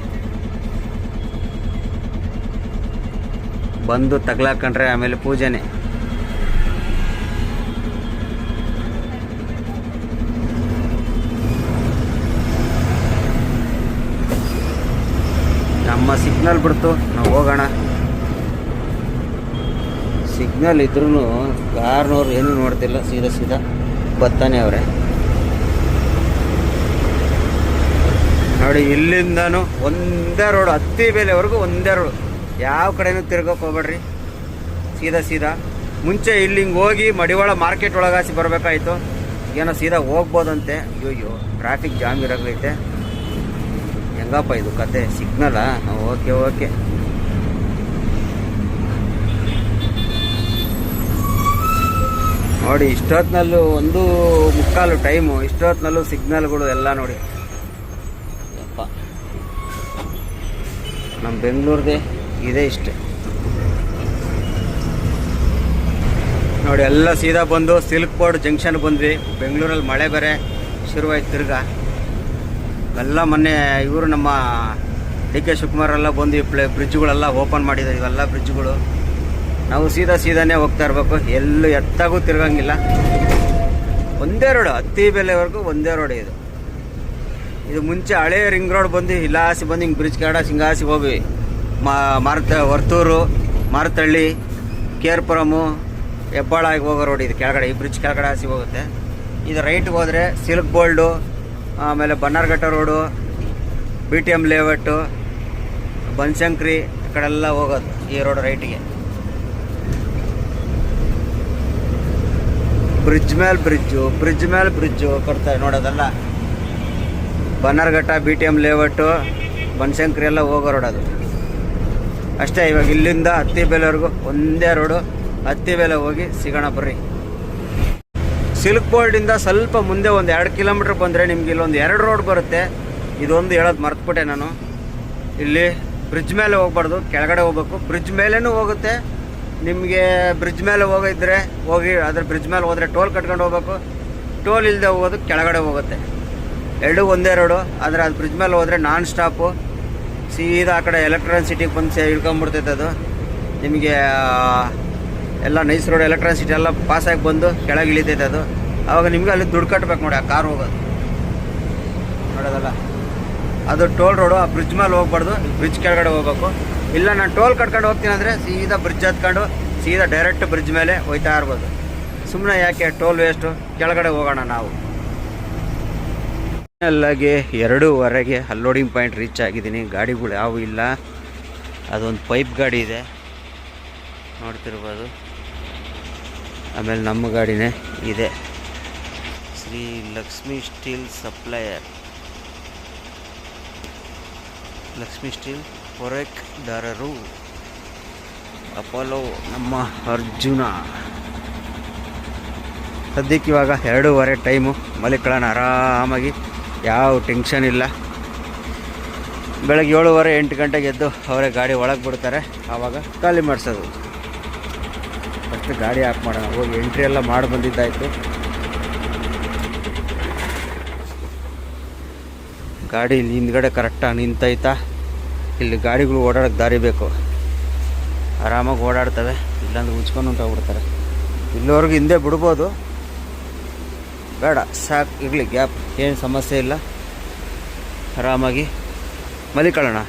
ಬಂದು ತಗ್ಲಾಕೊಂಡ್ರೆ ಆಮೇಲೆ ಪೂಜೆನೇ. ನಮ್ಮ ಸಿಗ್ನಲ್ ಬಿಡ್ತು, ನಾವು ಹೋಗೋಣ. ಸಿಗ್ನಲ್ ಇದ್ರೂ ಕಾರ್ನವ್ರು ಏನೂ ನೋಡ್ತಿಲ್ಲ, ಸೀದಾ ಬರ್ತಾನೆ ಅವರೇ ನೋಡಿ. ಇಲ್ಲಿಂದನೂ ಒಂದೇ ರೋಡು, ಅತ್ತಿಬೆಲೆವರೆಗೂ ಒಂದೇ ರೋಡು, ಯಾವ ಕಡೆನೂ ತಿರ್ಗೋಕೆ ಹೋಗ್ಬೇಡ್ರಿ, ಸೀದಾ. ಮುಂಚೆ ಇಲ್ಲಿ ಹಿಂಗೆ ಹೋಗಿ ಮಡಿವಾಳ ಮಾರ್ಕೆಟ್ ಒಳಗಾಸಿ ಬರಬೇಕಾಯ್ತು, ಏನೋ ಸೀದಾ ಹೋಗ್ಬೋದಂತೆ. ಅಯ್ಯೋ ಟ್ರಾಫಿಕ್ ಜಾಮ್ ಇರೋಗೈತೆ. ಹೆಂಗಪ್ಪ ಇದು ಕತೆ? ಸಿಗ್ನಲ್ಲ? ಓಕೆ. ನೋಡಿ ಇಷ್ಟೊತ್ತಿನಲ್ಲೂ 1:15 ಟೈಮು, ಇಷ್ಟೊತ್ತಿನಲ್ಲೂ ಸಿಗ್ನಲ್ಗಳು ಎಲ್ಲ ನೋಡಿ. ಅಪ್ಪ ನಮ್ಮ ಬೆಂಗಳೂರದೇ ಇದೆ ಇಷ್ಟೆ ನೋಡಿ. ಎಲ್ಲ ಸೀದಾ ಬಂದು ಸಿಲ್ಕ್ ಬೋರ್ಡ್ ಜಂಕ್ಷನ್ ಬಂದ್ವಿ. ಬೆಂಗಳೂರಲ್ಲಿ ಮಳೆ ಬೇರೆ ಶುರುವಾಯ್ತು ತಿರ್ಗಾ. ಎಲ್ಲ ಮೊನ್ನೆ ಇವರು ನಮ್ಮ ಡಿ.ಕೆ. ಶಿವಕುಮಾರ್ ಎಲ್ಲ ಬಂದು ಬ್ರಿಡ್ಜ್ಗಳೆಲ್ಲ ಓಪನ್ ಮಾಡಿದ್ದಾರೆ. ಇವೆಲ್ಲ ಬ್ರಿಡ್ಜ್ಗಳು ನಾವು ಸೀದಾನೇ ಹೋಗ್ತಾ ಇರಬೇಕು, ಎಲ್ಲೂ ಎತ್ತಾಗೂ ತಿರ್ಗಂಗಿಲ್ಲ. ಒಂದೇ ರೋಡು, ಅತ್ತಿಬೆಲೆವರೆಗೂ ಒಂದೇ ರೋಡ್ ಇದು. ಇದು ಮುಂಚೆ ಹಳೆ ರಿಂಗ್ ರೋಡ್ ಬಂದು ಇಲ್ಲಾಸಿ ಬಂದು ಹಿಂಗೆ ಬ್ರಿಡ್ಜ್ ಕೆಳಗಡೆ ಸಿಂಗಾಸಿ ಹೋಗಿ ವರ್ತೂರು, ಮಾರತಳ್ಳಿ, ಕೇರ್ಪುರಮು, ಹೆಬ್ಬಾಳ ಹೋಗೋ ರೋಡ್ ಇದು. ಕೆಳಗಡೆ ಈ ಬ್ರಿಡ್ಜ್ ಕೆಳಗಡೆ ಹಾಸಿ ಹೋಗುತ್ತೆ. ಇದು ರೈಟ್ಗೆ ಹೋದರೆ ಸಿಲ್ಕ್ ಬೋಲ್ಡು, ಆಮೇಲೆ Bannerghatta road, BTM layout, Banashankari ಆ ಕಡೆಲ್ಲ ಹೋಗೋದು ಈ ರೋಡ್ ರೈಟಿಗೆ. ಬ್ರಿಡ್ಜ್ ಮೇಲೆ ಬ್ರಿಡ್ಜು ಕೊಡ್ತಾರೆ ನೋಡೋದಲ್ಲ. ಬನ್ನಾರ್ಘಟ್ಟ, BTM ಲೇಔಟು, ಬನಶಂಕರಿ ಎಲ್ಲ ಹೋಗೋ ರೋಡ್ ಅದು ಅಷ್ಟೇ. ಇವಾಗ ಇಲ್ಲಿಂದ ಅತ್ತಿಬೆಲೆವರೆಗೂ ಒಂದೇ ರೋಡು. ಅತ್ತಿಬೆಲೆ ಹೋಗಿ ಸಿಗೋಣ ಬರ್ರಿ. ಸಿಲ್ಕ್ ಬೋರ್ಡಿಂದ ಸ್ವಲ್ಪ ಮುಂದೆ ಒಂದು 2 ಕಿಲೋಮೀಟ್ರ್ ಬಂದರೆ ನಿಮ್ಗೆ ಇಲ್ಲೊಂದು 2 ರೋಡ್ ಬರುತ್ತೆ. ಇದೊಂದು ಹೇಳೋದು ಮರ್ತ್ಬಿಟ್ಟೆ ನಾನು. ಇಲ್ಲಿ ಬ್ರಿಡ್ಜ್ ಮೇಲೆ ಹೋಗ್ಬಾರ್ದು, ಕೆಳಗಡೆ ಹೋಗ್ಬೇಕು. ಬ್ರಿಡ್ಜ್ ಮೇಲೇನೂ ಹೋಗುತ್ತೆ. ನಿಮಗೆ ಬ್ರಿಡ್ಜ್ ಮೇಲೆ ಹೋಗಿದ್ರೆ ಹೋಗಿ, ಅದ್ರ ಬ್ರಿಡ್ಜ್ ಮೇಲೆ ಹೋದರೆ ಟೋಲ್ ಕಟ್ಕೊಂಡು ಹೋಗ್ಬೇಕು. ಟೋಲ್ ಇಲ್ಲದೆ ಹೋಗೋದು ಕೆಳಗಡೆ ಹೋಗುತ್ತೆ. 2 ಒಂದೇ ರೋಡು. ಆದರೆ ಅದು ಬ್ರಿಡ್ಜ್ ಮೇಲೆ ಹೋದರೆ ನಾನ್ ಸ್ಟಾಪು, ಸೀದಾ ಆ ಕಡೆ ಎಲೆಕ್ಟ್ರಾನಿಕ್ ಸಿಟಿಗೆ ಬಂದು ಇಳ್ಕೊಂಬಿಡ್ತೈತೆ ಅದು. ನಿಮಗೆ ಎಲ್ಲ ನೈಸ್ ರೋಡ್ ಎಲೆಕ್ಟ್ರಾನಿಕ್ ಸಿಟಿ ಎಲ್ಲ ಪಾಸಾಗಿ ಬಂದು ಕೆಳಗೆ ಇಳಿತೈತೆ ಅದು. ಆವಾಗ ನಿಮಗೆ ಅಲ್ಲಿ ದುಡ್ಡು ಕಟ್ಟಬೇಕು ನೋಡಿ, ಆ ಕಾರ್ ಹೋಗೋದು ನೋಡೋದಲ್ಲ. ಅದು ಟೋಲ್ ರೋಡು. ಆ ಬ್ರಿಡ್ಜ್ ಮೇಲೆ ಹೋಗ್ಬಾರ್ದು, ಬ್ರಿಡ್ಜ್ ಕೆಳಗಡೆ ಹೋಗ್ಬೇಕು. ಇಲ್ಲ ನಾನು ಟೋಲ್ ಕಟ್ಕೊಂಡು ಹೋಗ್ತೀನಿ ಅಂದರೆ ಸೀದಾ ಬ್ರಿಡ್ಜ್ ಹತ್ಕೊಂಡು ಸೀದಾ ಡೈರೆಕ್ಟ್ ಬ್ರಿಡ್ಜ್ ಮೇಲೆ ಹೋಯ್ತಾ ಇರ್ಬೋದು. ಸುಮ್ಮನೆ ಯಾಕೆ ಟೋಲ್ ವೇಸ್ಟು, ಕೆಳಗಡೆ ಹೋಗೋಣ ನಾವು. ಅಲ್ಲಾಗೆ 2:15 ಅನ್ಲೋಡಿಂಗ್ ಪಾಯಿಂಟ್ ರೀಚ್ ಆಗಿದ್ದೀನಿ. ಗಾಡಿಗಳು ಯಾವೂ ಇಲ್ಲ. ಅದೊಂದು ಪೈಪ್ ಗಾಡಿ ಇದೆ ನೋಡ್ತಿರ್ಬೋದು. ಆಮೇಲೆ ನಮ್ಮ ಗಾಡಿನೇ ಇದೆ, Shri Lakshmi steel supplier, Lakshmi steel ಪೂರೈಕೆದಾರರು ಅಪೋಲೋ ನಮ್ಮ ಅರ್ಜುನ. ಸದ್ಯಕ್ಕೆ ಇವಾಗ 2:15 ಟೈಮು, ಮಲಿಕೊಳ್ಳೋಣ ಆರಾಮಾಗಿ, ಯಾವ ಟೆನ್ಷನ್ ಇಲ್ಲ. ಬೆಳಗ್ಗೆ 7:30 8 ಗಂಟೆಗೆ ಎದ್ದು ಅವರೇ ಗಾಡಿ ಒಳಗೆ ಬಿಡ್ತಾರೆ, ಆವಾಗ ಖಾಲಿ ಮಾಡಿಸೋದು. ಫಸ್ಟ್ ಗಾಡಿ ಆಫ್ ಮಾಡೋಣ, ಹೋಗಿ ಎಂಟ್ರಿ ಎಲ್ಲ ಮಾಡಿ ಬಂದಿದ್ದಾಯಿತು. ಗಾಡಿ ಇಲ್ಲಿ ಹಿಂದ್ಗಡೆ ಕರೆಕ್ಟಾಗಿ ನಿಂತೈತಾ. ಇಲ್ಲಿ ಗಾಡಿಗಳು ಓಡಾಡೋಕ್ಕೆ ದಾರಿ ಬೇಕು, ಆರಾಮಾಗಿ ಓಡಾಡ್ತವೆ, ಇಲ್ಲಾಂದ್ರೆ ಉಚ್ಕೊಂಡು ಹೊಂಟೋಗ್ಬಿಡ್ತಾರೆ. ಇಲ್ಲಿವರೆಗೂ ಹಿಂದೆ ಬಿಡ್ಬೋದು, ಬೇಡ ಸಾಕು ಇರಲಿ ಗ್ಯಾಪ್, ಏನು ಸಮಸ್ಯೆ ಇಲ್ಲ. ಆರಾಮಾಗಿ ಮಲಿಕೊಳ್ಳೋಣ.